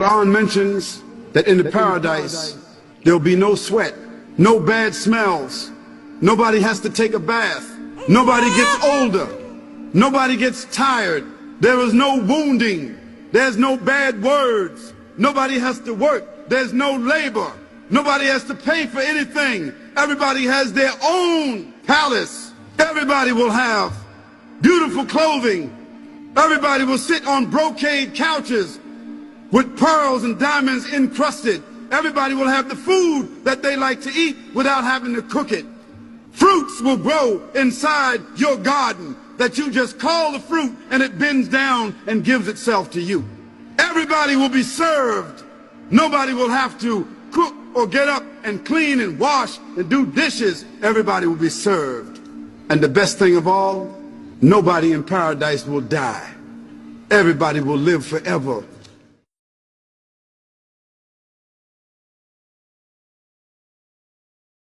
Quran mentions that in the paradise there will be no sweat, no bad smells, nobody has to take a bath, nobody gets older, nobody gets tired, there is no wounding, there's no bad words, nobody has to work, there's no labor, nobody has to pay for anything, everybody has their own palace, everybody will have beautiful clothing, everybody will sit on brocade couches with pearls and diamonds encrusted. Everybody will have the food that they like to eat without having to cook it. Fruits will grow inside your garden that you just call the fruit and it bends down and gives itself to you. Everybody will be served. Nobody will have to cook or get up and clean and wash and do dishes. Everybody will be served. And the best thing of all, nobody in paradise will die. Everybody will live forever.